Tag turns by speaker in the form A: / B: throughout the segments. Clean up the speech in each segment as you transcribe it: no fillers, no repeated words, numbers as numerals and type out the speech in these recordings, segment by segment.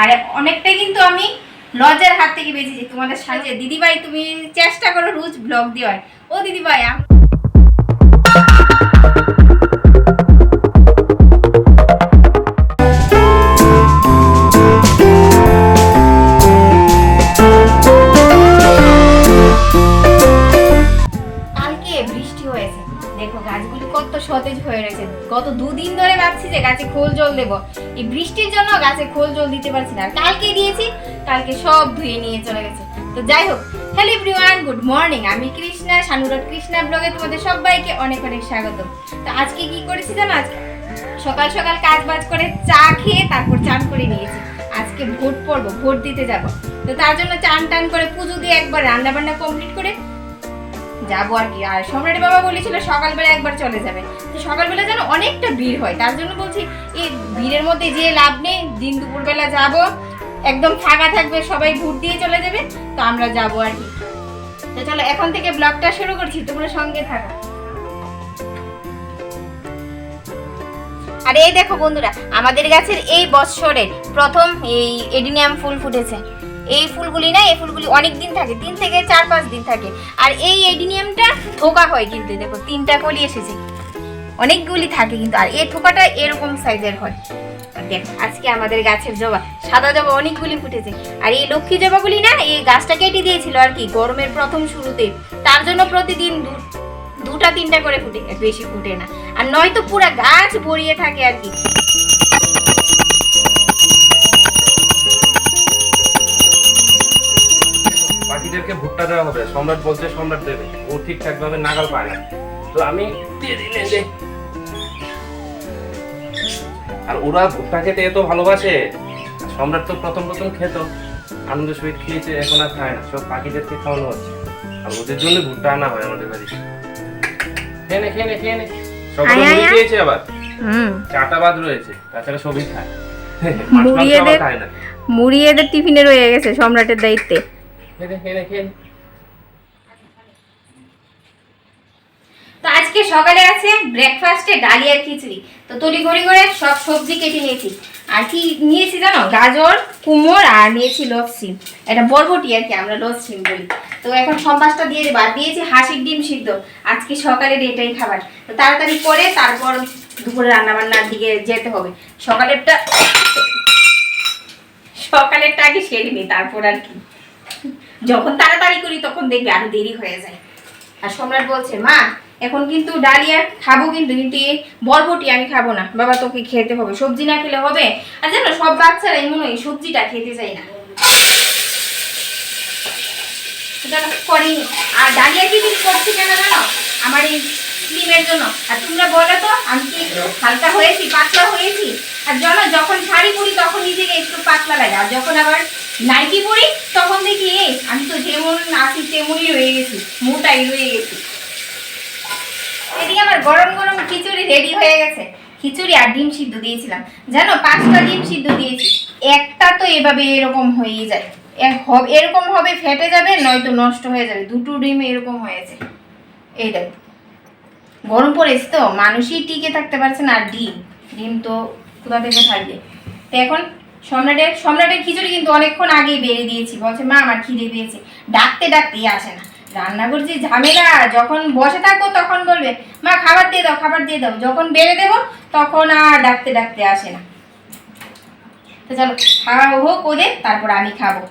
A: আর অনেকটাই কিন্তু আমি লজ্জার হাত থেকে বেঁচেছি তোমাদের সাথে। দিদিভাই তুমি চেষ্টা করো রোজ ব্লগ দেওয়ার। ও দিদিভাই গাছগুলি কত সতেজ হয়ে রয়েছে। গত 2 দিন ধরে ভাবছি যে গাছে খোল জল দেবো, এই বৃষ্টির জন্য গাছে খোল জল দিতে পারছি না। আর কালকে দিয়েছি, কালকে সব ধুয়ে নিয়ে চলে গেছে। তো যাই হোক, হ্যালো এভরিওয়ান, গুড মর্নিং। আমি কৃষ্ণা, শানুরাট কৃষ্ণা ব্লগে তোমাদের সবাইকে অনেক অনেক স্বাগত। তো আজকে কি করেছি জানো? আজকে সকাল সকাল কাজ বাজ করে চা খেয়ে তারপর চান করে নিয়েছি। আজকে ভোট পড়বো, ভোট দিতে যাব। তো তার জন্য চান টান করে পুজো দিয়ে একবার রান্না বান্না কমপ্লিট করে যাবো আর কি। আর সম্রাটের বাবা বলেছিল সকালবেলা একবার চলে যাবে। তো সকালবেলা যেন অনেকটা ভিড় হয়, তার জন্য বলছি এই ভিড়ের মধ্যে যে লাভ নেই, দিন দুপুরবেলা যাব, একদম ফাঁকা থাকবে, সবাই ভোট দিয়ে চলে যাবে। তো আমরা যাবো আর কি। তো চলো এখন থেকে ব্লগটা শুরু করছি, তোমরা সঙ্গে থাকো। আর এই দেখো বন্ধুরা, আমাদের গাছের এই বছরের প্রথম এই এডিনিয়াম ফুল ফুটেছে। এই ফুলগুলি না, এই ফুলগুলি অনেক দিন থাকে, 3 থেকে 4-5 দিন থাকে। আর এই এডিনিয়ামটা থোকা হয় কিন্তু, দেখো 3টা কলি এসেছে, অনেকগুলি থাকে কিন্তু। আর এই থোকাটা এরকম সাইজের হয়। আর দেখো আজকে আমাদের গাছের জবা, সাদা জবা অনেকগুলি ফুটেছে। আর এই লক্ষ্মী জবাগুলি না, এই গাছটা কেটে দিয়েছিল আর কি গরমের প্রথম শুরুতে, তার জন্য প্রতিদিন 2টা-3টা করে ফুটে, বেশি ফুটে না। আর নয়তো পুরা গাছ ভরিয়ে থাকে আর কি।
B: পাখিদেরকে ভুট্টা দেওয়া হবে, সম্রাট বলছে সম্রাট দেবে, ও ঠিকঠাক ভাবে নাগাল পায় না, তো আমি দিয়ে দিলে যে। আর ওরা ভুট্টা খেতে এত ভালোবাসে, সম্রাট তো প্রথম প্রথম খেত, আনন্দের সহিত খেয়েছে, এখন আর খায় না, সব পাখিদেরকে খাওয়ানো হচ্ছে। আর ওদের জন্য ভুট্টা আনা হয় আমাদের বাড়িতে। খেয়ে নে খেয়ে নে খেয়ে নে, সবাই মুড়ি খেয়েছে, আবার 4টা বাদ রয়েছে, তাছাড়া সবই খায়।
A: মুড়ি এদের টিফিনে রয়ে গেছে সম্রাটের দায়িত্বে। তো আজকে সকালে আছে ব্রেকফাস্টে ডালিয়ার খিচুড়ি। তো তড়িঘড়ি করে সব সবজি কেটে নিয়েছি। আর কি নিয়েছি জানো? গাজর, কুমড়, আর নিয়েছি লসিম, এটা বরবটি আর কি, আমরা লসিম বলি। তো এখন সম্বাসটা দিয়ে দেবো। আর দিয়েছি হাঁসির ডিম সিদ্ধ, আজকে সকালের এটাই খাবার। তো তাড়াতাড়ি করে তারপর দুপুরে রান্নাবান্নার দিকে যেতে হবে। সকালেরটা আগে সেরে নিই, তারপর আর কি। যখন তাড়াতাড়ি করি তখন দেখবি আরো দেরি হয়ে যায়। আর সম্রাট বলছে মা এখন কিন্তু ডালিয়া খাবো, কিন্তু বরবটি আমি খাবো না। বাবা তোকে খেতে হবে, সবজি না খেলে হবে। আর জানো সব বাচ্চারা এমন ওই সবজিটা খেতে চায় না। করি। আর ডালিয়া কি করছি কেন জানো? আমার এই স্লিমের জন্য। আর তোমরা বলো তো আমি কি হালকা হয়েছি, পাতলা হয়েছি? আর যখন শাড়ি পরি তখন নিজেকে একটু পাতলা লাগে, আর যখন আবার নাইটি পরি তখন দেখি আমি তো যেমন আছি তেমনই রয়ে গেছি, মোটাই রয়ে গেছি। এদিকে আমার গরম গরম খিচুড়ি রেডি হয়ে গেছে। খিচুড়ি আর ডিম সিদ্ধ দিয়েছিলাম, জানো 5টা ডিম সিদ্ধ দিয়েছি। একটা তো এভাবে এরকম হয়েই যায়, এরকম হবে ফেটে যাবে, নয়তো নষ্ট হয়ে যাবে। 2টো ডিম এরকম হয়েছে। এই দেখ গরম পড়েছে তো, মানুষই টিকে থাকতে পারছে না। আর ডিম তো কোথা থেকে থাকবে। তো এখন সম্রাটের খিচুড়ি কিন্তু অনেকক্ষণ আগেই বেড়ে দিয়েছি। বলছে মা আমার খিদে পেয়েছে, ডাকতেই আসে না। রান্না করছি ঝামেলা, যখন বসে থাকবো তখন বলবে মা খাবার দিয়ে দাও, খাবার দিয়ে দাও। যখন বেড়ে দেবো তখন আর ডাকতে আসে না। তো চলো খাওয়া হোক ওদের, তারপর আমি খাবো।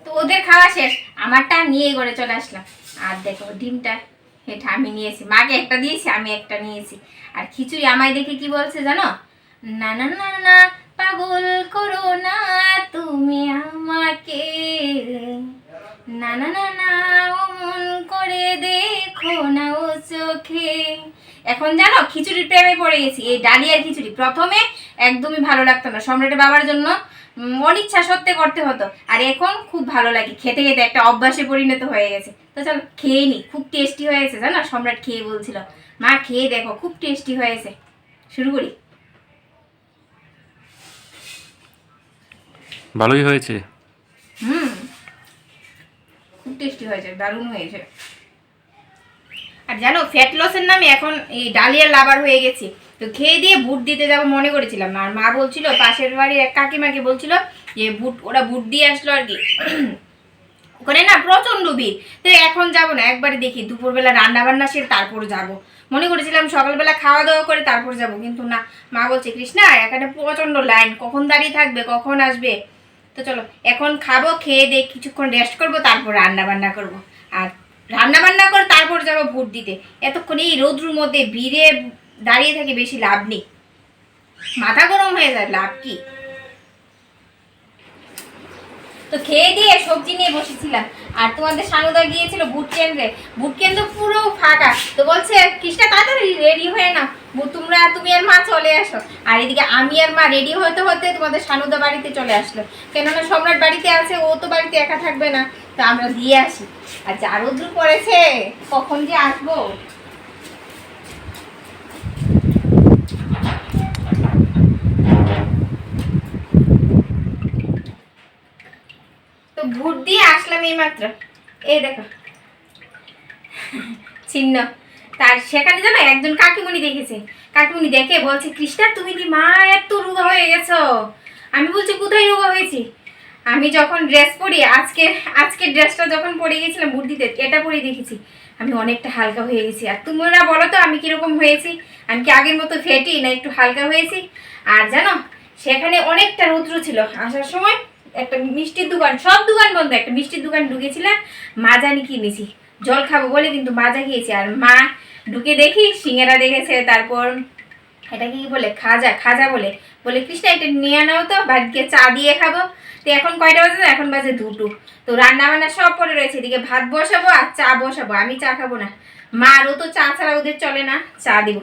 A: তো ওদের খাওয়া শেষ, আমারটা নিয়ে ঘরে চলে আসলাম। আর দেখো ডিমটা এটা আমি নিয়েছি, মাকে একটা দিয়েছি, আমি একটা নিয়েছি। আর খিচুড়ি আমায় দেখে কি বলছে জানো? না না না না পাগল করো না তুমি আমাকে, না না না না অমন করে দেখো না ও চোখে। এখন জানো খিচুড়ির প্রেমে পড়ে গেছি। এই ডালিয়ার খিচুড়ি প্রথমে একদমই ভালো লাগতো না, সম্রাটের বাবার জন্য অনিচ্ছা সত্ত্বে করতে হতো। আর এখন খুব ভালো লাগে, খেতে খেতে একটা অভ্যাসে পরিণত হয়ে গেছে। তো চলো খেয়ে নি, খুব টেস্টি হয়েছে জানো। সম্রাট খেয়ে বলছিল মা খেয়ে দেখো খুব টেস্টি হয়েছে। শুরু করি।
B: ভালোই হয়েছে।
A: খুব টেস্টি হয়েছে, দারুণ হয়েছে। আর জানো ফ্যাট লসের নামে এখন এই ডালিয়ার লাভার হয়ে গেছি। তো খেয়ে দিয়ে বুট দিতে যাবো মনে করেছিলাম, আর মা বলছিল, পাশের বাড়ির এক কাকিমাকে বলছিল যে ওরা বুট দিয়ে আসলো আর কি। ওখানে না প্রচন্ড ভিড়, তো এখন যাব না, একবারে দেখি দুপুরবেলা রান্না বান্না সেরে তারপর যাব। মনে করেছিলাম সকালবেলা খাওয়া দাওয়া করে তারপর যাব, কিন্তু না, মা বলছে কৃষ্ণা এখানে প্রচন্ড লাইন, কখন দাঁড়িয়ে থাকবে, কখন আসবে। তো চলো এখন খাবো, খেয়ে দিয়ে কিছুক্ষণ রেস্ট করবো, তারপর রান্না বান্না করবো। আর রান্না বান্না করে তারপর যাবো ভোট দিতে। এতক্ষণ এই রৌদ্রুর মধ্যে ভিড়ে দাঁড়িয়ে থেকে বেশি লাভ নেই, মাথা গরম হয়ে যায়, লাভ কি। তো খেয়ে দিয়ে সবজি নিয়ে বসেছিলাম, আর তোমাদের সানুদা গিয়েছিল বুট কেন্দ্রে, বুট কেন্দ্র পুরো ফাঁকা। তো বলছে কৃষ্ণা তাড়াতাড়ি রেডি হয়ে না, তুমি আর মা চলে আসো। আর এদিকে আমি আর মা রেডি হতে হতে তোমাদের সানুদা বাড়িতে চলে আসলো, কেননা সম্রাট বাড়িতে আছে, ও তো বাড়িতে একা থাকবে না, তো আমরা দিয়ে আসি। আর যা রোদ্দুর পড়েছে, কখন যে আসবো। তো ভোট দিয়ে আসলাম এই মাত্র, এই দেখো চিহ্ন। তার সেখানে জানো একজন কাকিমণি দেখেছে, কাকিমণি দেখে বলছে কৃষ্ণা তুমি কি মা এত রোগা হয়ে গেছো। আমি বলছি কোথায় রোগা হয়েছি, আমি যখন ড্রেস পরি, আজকে ড্রেসটা যখন পরে গেছিলাম ভোট দিতে, এটা পরে দেখেছি আমি অনেকটা হালকা হয়ে গেছি। আর তোমরা বলো তো আমি কিরকম হয়েছি, আমি কি আগের মতো ফেটি না একটু হালকা হয়েছি। আর জানো সেখানে অনেকটা রৌদ্র ছিল, আসার সময় একটা মিষ্টির দোকান, সব দোকান বন্ধ, একটা মিষ্টির দোকান ঢুকেছিলাম, মাজানি কিনেছি জল খাবো বলে, কিন্তু মাজা খেয়েছি। আর মা ঢুকে দেখি সিঙ্গারা দেখেছে, তারপর এটা কি বলে খাজা বলে কৃষ্ণা এটা নিয়ে নাও তো, বাড়িতে চা দিয়ে খাবো। তো এখন কয়টা বাজে, এখন বাজে 2টো। তো রান্না বান্না সব পরে রয়েছে, এদিকে ভাত বসাবো আর চা বসাবো, আমি চা খাবো না, মারও তো চা ছাড়া ওদের চলে না, চা দিব।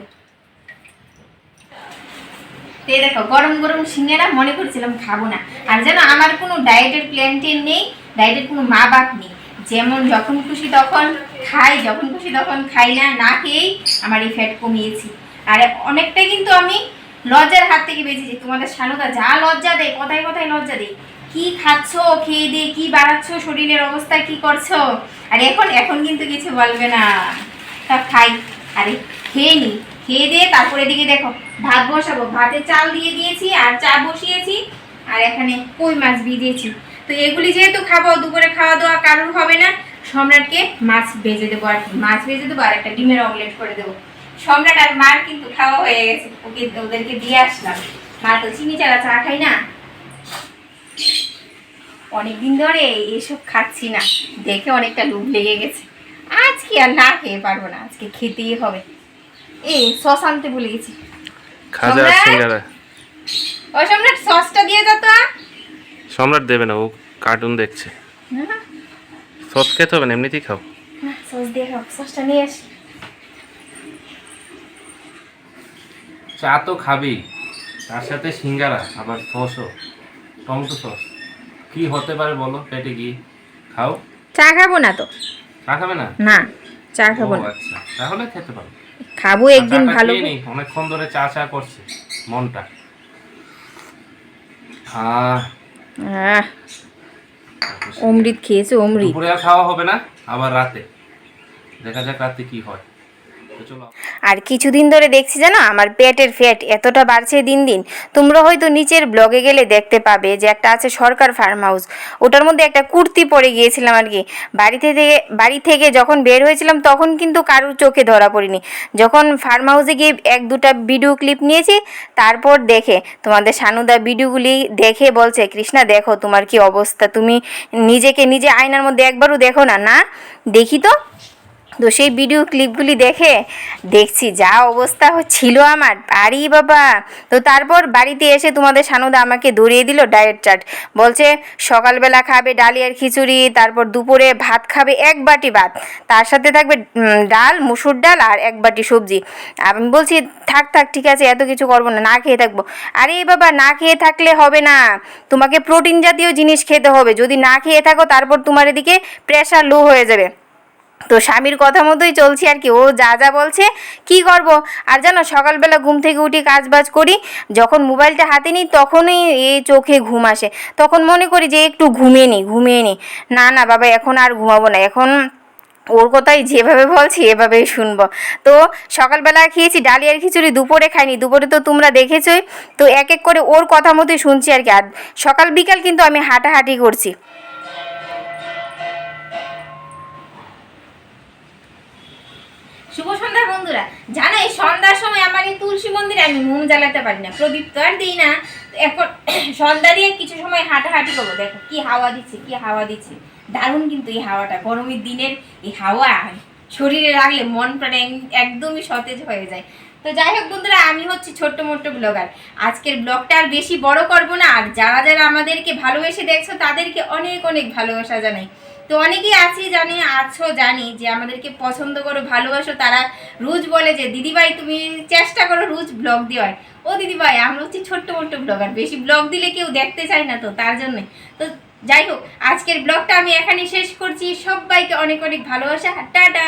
A: তো এই দেখো গরম গরম সিঙ্গারা, মনে করছিলাম খাবো না। আর যেন আমার কোনো ডায়েটের প্ল্যান নেই, ডায়েটের কোনো মা বাপ নেই, যেমন যখন খুশি তখন খাই, যখন খুশি তখন খাই না, না খেয়েই আমার এই ফ্যাট কমিয়েছি। আর অনেকটা কিন্তু আমি লজ্জার হাত থেকে বেঁচেছি। তোমাদের সানুদা যা লজ্জা দেয়, কথায় কথায় লজ্জা দেয়, কি খাচ্ছ, খেয়ে দিয়ে কি বাড়াচ্ছ, শরীরের অবস্থা কি করছো। আর এখন কিন্তু কিছু বলবে না, তা খাই। আরে খেয়ে নি, খেয়ে দিয়ে তারপরে এদিকে দেখো ভাত বসাবো, ভাতে চাল দিয়ে দিয়েছি আর চা বসিয়েছি, আর এখানে কই মাছ ভিজিয়েছি। তো এগুলি যেহেতু খাবো, দুপুরে খাওয়া দাওয়া কারোর হবে না, সম্রাটকে মাছ ভেজে দেবো, আর মাছ ভেজে দেবো, আর একটা ডিমের অমলেট করে দেবো। সম্রাট আর মার কিন্তু খাওয়া হয়ে গেছে, ওদেরকে দিয়ে আসলাম। মা তো চিনি ছাড়া চা খাই না, অনেকদিন ধরে এসব খাচ্ছি না, দেখে অনেকটা লোভ লেগে গেছে। আজকে আর না খেয়ে পারবো না, আজকে খেতেই হবে। সস আনতে ভুলে গেছি, ও সম্রাট সসটা দিয়ে যেত।
B: সম্রাট দেবে না, ও কার্টুন দেখছে, সস খেতে হবে না, এমনিতেই খাও।
A: সস দিয়ে খাও, সসটা নিয়ে আসি।
B: চা তো খাবি, তার সাথে সিঙ্গারা, আবার সসও, টমেটো সস, কি হতে পারে বলো পেটে গিয়ে। খাও।
A: চা খাবো না তো।
B: চা খাবে না?
A: না চা খাবো না।
B: আচ্ছা তাহলে খেতে পারো,
A: খাবো একদিন ভালো।
B: অনেকক্ষণ ধরে চা চা করছে মনটা।
A: অমৃত খেয়েছে, অমৃত।
B: দুপুরে আর খাওয়া হবে না, আবার রাতে দেখা যাক রাতে কি হয়।
A: আর কিছুদিন ধরে দেখছি জানো আমার পেটের ফ্যাট এতটা বাড়ছে দিন দিন। তোমরা হয়তো নিচের ব্লগে গেলে দেখতে পাবে যে একটা আছে সরকার ফার্ম হাউস, ওটার মধ্যে একটা কুর্তি পরে গিয়েছিলাম আর কি। বাড়ি থেকে যখন বের হয়েছিলাম তখন কিন্তু কারোর চোখে ধরা পড়িনি, যখন ফার্ম হাউসে গিয়ে 1-2টা ভিডিও ক্লিপ নিয়েছি, তারপর দেখে তোমাদের সানুদা ভিডিওগুলি দেখে বলছে কৃষ্ণা দেখো তোমার কি অবস্থা, তুমি নিজেকে নিজে আয়নার মধ্যে একবারও দেখো না। না দেখি তো। তো সেই ভিডিও ক্লিপগুলি দেখছি যা অবস্থা ছিল আমার, আরে বাবা। তো তারপর বাড়িতে এসে তোমাদের সানুদা আমাকে ধরিয়ে দিল ডায়েট চার্ট, বলছে সকালবেলা খাবে ডালিয়ার খিচুড়ি, তারপর দুপুরে ভাত খাবে 1 বাটি ভাত, তার সাথে থাকবে ডাল, মুসুর ডাল আর 1 বাটি সবজি। আমি বলছি থাক ঠিক আছে, এত কিছু করবো না, না খেয়ে থাকবো। আরে বাবা না খেয়ে থাকলে হবে না, তোমাকে প্রোটিন জাতীয় জিনিস খেতে হবে, যদি না খেয়ে থাকো তারপর তোমার এদিকে প্রেশার লো হয়ে যাবে। তো স্বামীর কথা মতোই চলছি আর কি, ও যা বলছে কি করব। আর জানো সকালবেলা ঘুম থেকে উঠি কাজবাজ করি, যখন মোবাইলটা হাতে নিই তখনই এই চোখে ঘুম আসে, তখন মনে করি যে একটু ঘুমিয়ে নিই। না বাবা এখন আর ঘুমাবো না, এখন ওর কথাই যেভাবে বলছি এভাবেই শুনবো। তো সকালবেলা খেয়েছি ডালিয়ার খিচুড়ি, দুপুরে খাইনি, দুপুরে তো তোমরা দেখেছোই। তো এক এক করে ওর কথা মতোই শুনছি আর কি। আর সকাল বিকাল কিন্তু আমি হাঁটাহাঁটি করছি। শুভ সন্ধ্যা বন্ধুরা। জানো এই সন্ধ্যার সময় আমার এই তুলসী মন্দিরে আমি মোম জ্বালাতে পারি না, প্রদীপ তো আর দিই না। এখন সন্ধ্যা দিয়ে কিছু সময় হাঁটাহাঁটি করবো। দেখো কি হাওয়া দিচ্ছে, কি হাওয়া দিচ্ছে, দারুণ কিন্তু এই হাওয়াটা। গরমের দিনের এই হাওয়া শরীরে রাখলে মন প্রাণ একদমই সতেজ হয়ে যায়। তো যাই হোক বন্ধুরা, আমি হচ্ছে ছোট্ট মোট্ট ব্লগার। আজকের ব্লগটা আর বেশি বড় করব না। আর যারা যারা আমাদেরকে ভালোবেসে দেখছো তাদেরকে অনেক অনেক ভালোবাসা জানাই। তো অনেকেই জানি যে আমাদেরকে পছন্দ করো, ভালোবাসো। তারা রোজ বলে যে দিদিভাই তুমি চেষ্টা করো রোজ ব্লগ দেওয়ার। ও দিদিভাই, আমরা হচ্ছে ছোট্ট মোট্ট ব্লগার, বেশি ব্লগ দিলে কেউ দেখতে চায় না, তো তার জন্য। তো যাই হোক, আজকের ব্লগটা আমি এখানে শেষ করছি। সবাইকে অনেক অনেক ভালোবাসা, টাটা।